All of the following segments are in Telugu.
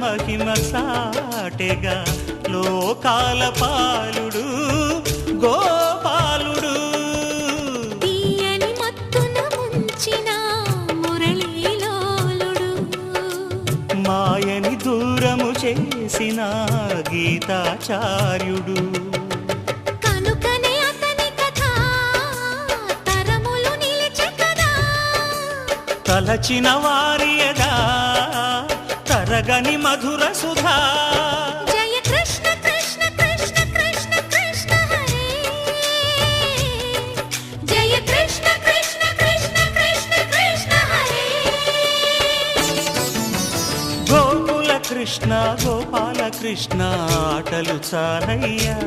మహిమ సాటెగా లోకాల పాలుడు గోపాలుడు తీయని మత్తున ముంచిన మురళీలోలుడు మాయని దూరము చేసిన గీతాచార్యుడు కనుకనే అతని కథ తరములు నిలిచె కదా తలచిన వారియదా తరగని మధుర సుధా జయ కృష్ణ కృష్ణ కృష్ణ కృష్ణ కృష్ణ హరే జయ కృష్ణ కృష్ణ కృష్ణ కృష్ణ కృష్ణ హరే గోకుల కృష్ణ గోపాల కృష్ణ ఆటలు చాలయ్యా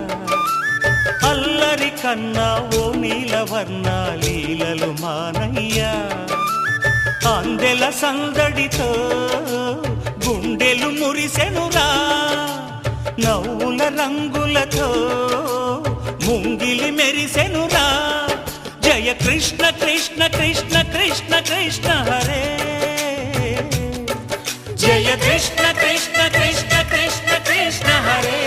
అల్లరి కన్నా ఓ నీలవర్ణ లీలలు మానయ్యా అందెల సందడితో గుండెలు మురిసెనురా నవ్వుల రంగులతో ముంగిలి మెరిసెనురా జయ కృష్ణ కృష్ణ కృష్ణ కృష్ణ కృష్ణ హరే జయ కృష్ణ కృష్ణ కృష్ణ కృష్ణ కృష్ణ హరే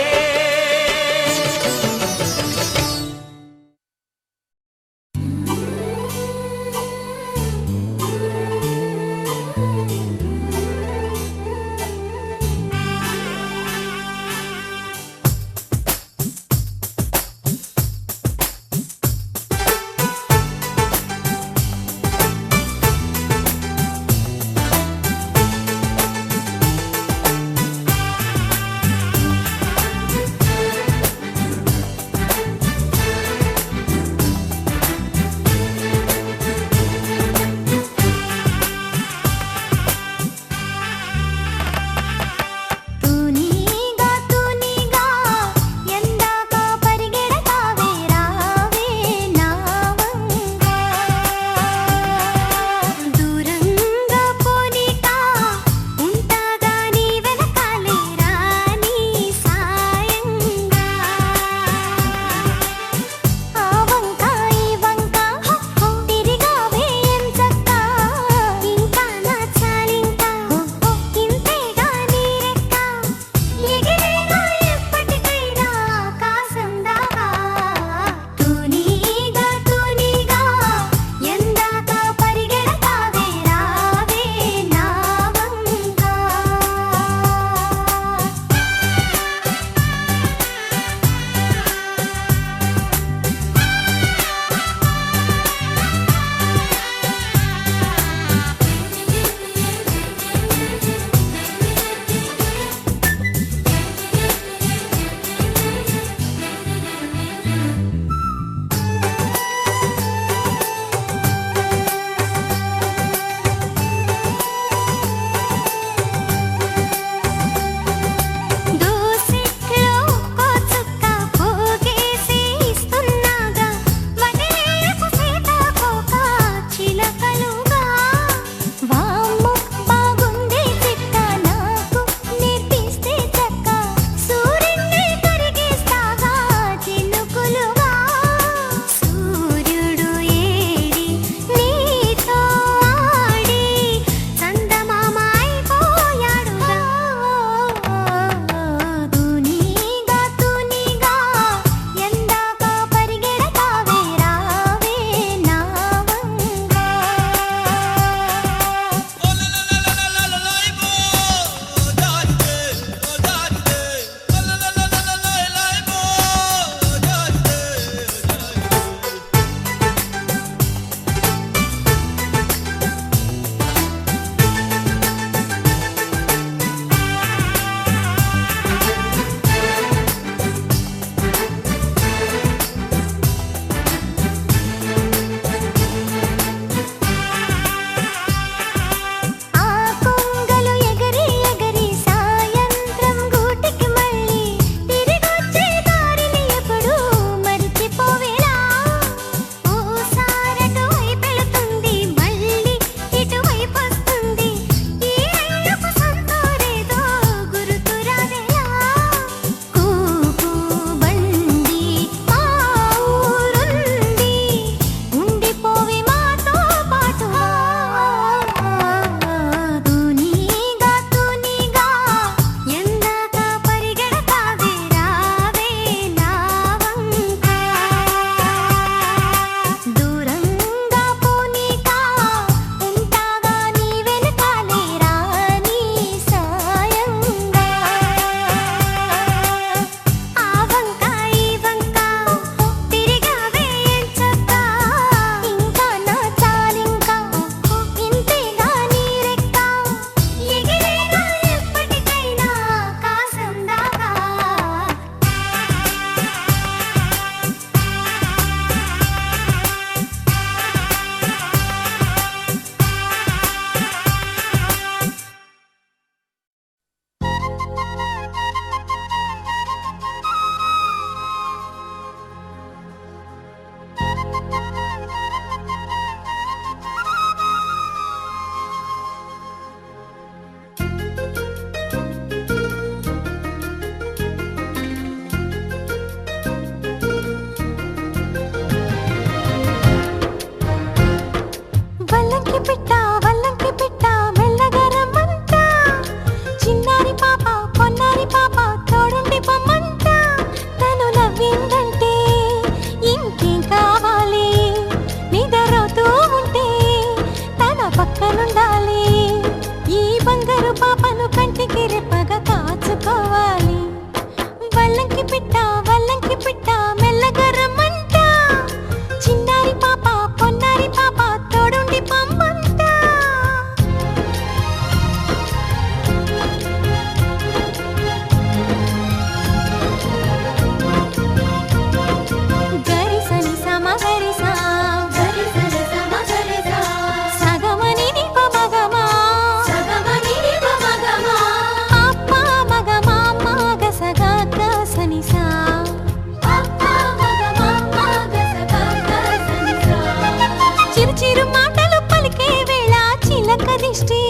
దృష్టి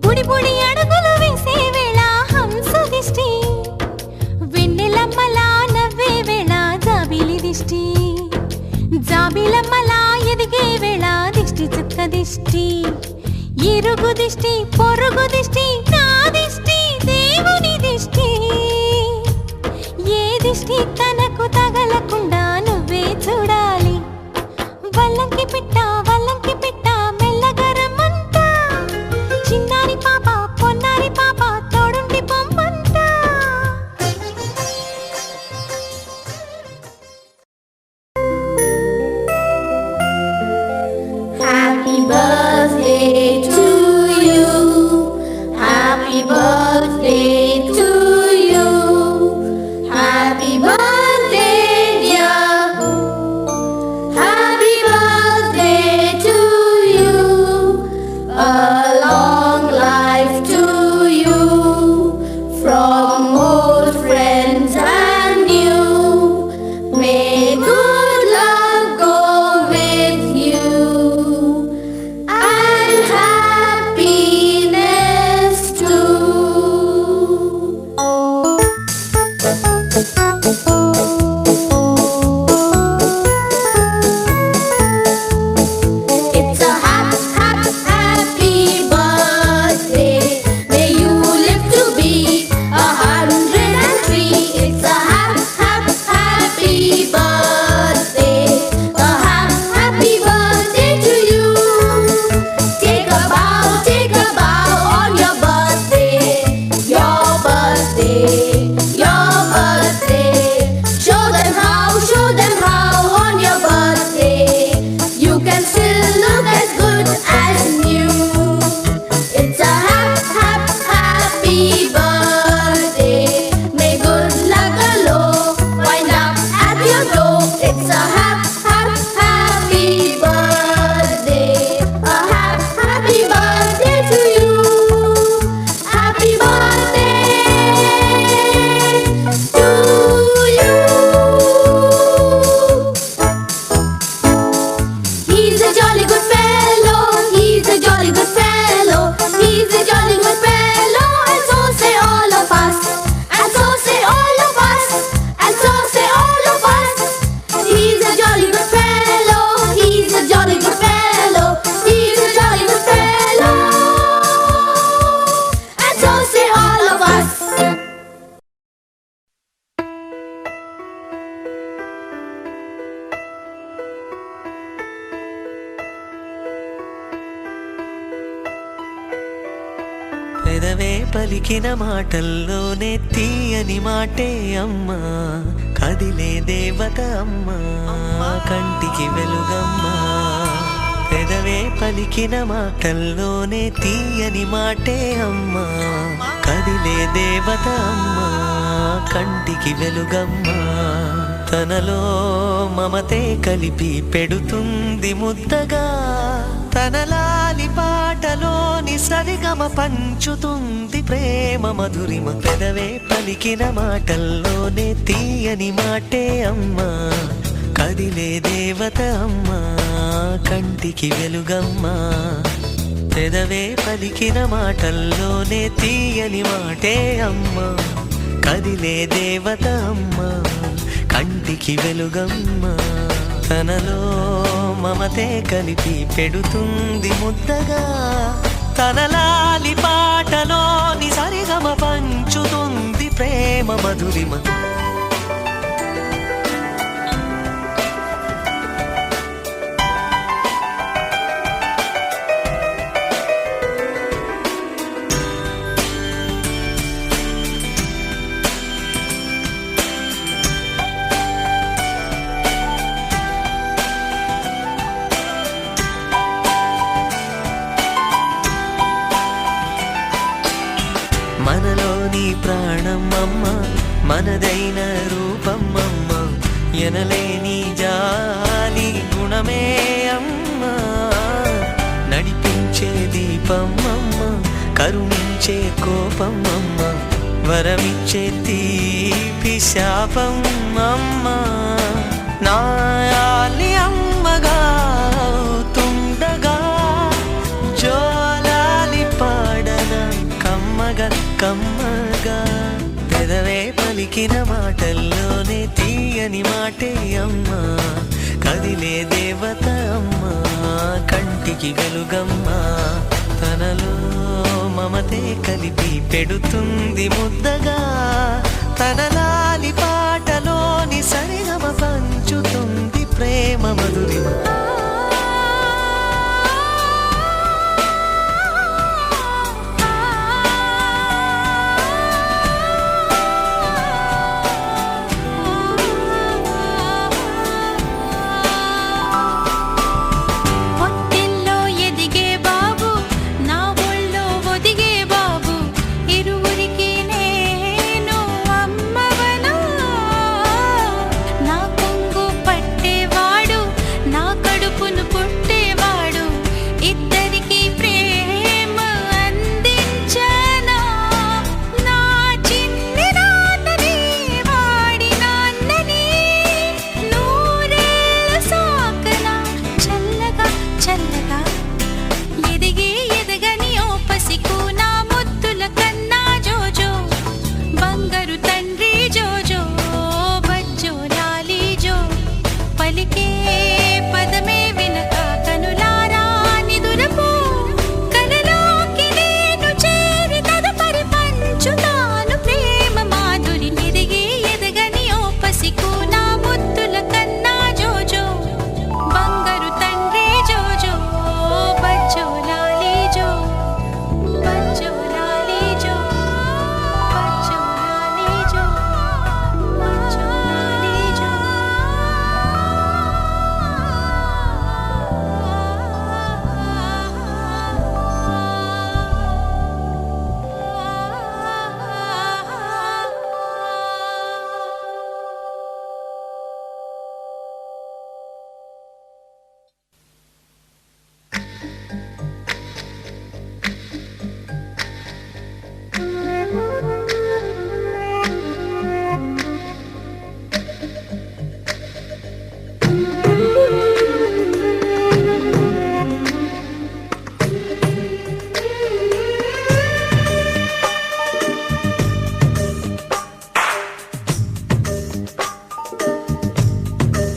బుడి బుడి అడుగులు వేసే వేళ హంస దిష్టి వెన్నెలమ్మలా నవ్వే వేళ జాబిలి దిష్టి జాబిలమ్మలా ఎదిగే వేళ దిష్టి చుక్క దిష్టి ఇరుగు దిష్టి పొరుగు దిష్టి నా దిష్టి దేవుని దిష్టి ఏ దిష్టి తనకు తగలకుండా నువ్వే చూడాలి వల్లంకి పిట్ట మెల్లగరమంట చిన్నారి పాప పొన్నారి పాప తోడుండి పొమ్మంట Happy birthday to you. Happy birthday to you. Happy birthday, dear. Happy birthday to you. A long life to you. From old friends and new. May good luck go with you. And happiness too. It's a happy birthday. May you live to be 103. It's a happy birthday. A happy birthday to you. Take a bow on your birthday. Your birthday. Your birthday. Show them how on your birthday. You can still look as good as new. It's a happy birthday. May good luck galore wind up at your door. It's a happy birthday. A happy birthday to you. Happy birthday to you. He's a jolly good fellow. He's a jolly good fellow. He's a jolly good fellow. And so say all of us. And so say all of us. And so say all of us. He's a jolly good fellow. He's a jolly good fellow. He's a jolly good fellow. And so say all of us. పెదవే పలికిన మాటల్లోనే తీయని మాటే అమ్మా కదిలే దేవత అమ్మా కంటికి వెలుగమ్మా పెదవే పలికిన మాటల్లోనే తీయని మాటే అమ్మా కదిలే దేవత అమ్మా కంటికి వెలుగమ్మా తనలో మమతే కలిపి పెడుతుంది ముద్దగా తన లాలి పాటలోని సరిగమ పంచుతుంది ప్రేమ మధురిమ పెదవే పలికిన మాటల్లోనే తీయని మాటే అమ్మా కదిలే దేవత అమ్మా కంటికి వెలుగమ్మా పెదవే పలికిన మాటల్లోనే తీయని మాటే అమ్మా కదిలే దేవత అమ్మా కంటికి వెలుగమ్మా తనలో మమతే కలిపి పెడుతుంది ముద్దగా తన లాలి పాటలోని సరిగమ పంచుతుంది ప్రేమ మధురిమ మనలోని ప్రాణమమ్మ మనదైన రూపమమ్మ ఎనలేని జాలి గుణమే అమ్మ నడిపించే దీపమమ్మ కరుణించే కోపమమ్మ వరమిచ్చే తీపి శాపమమ్మ నాయాలి అమ్మగా తుండగా జోల పలికిన మాటల్లోనే తీయని మాటే అమ్మా, కదిలే దేవత అమ్మా, కంటికి వెలుగమ్మా, తనలో మమతే కలిపి పెడుతుంది ముద్దగా, తన లాలి పాటలోని సరిగమ పంచుతుంది ప్రేమ మధురిమ.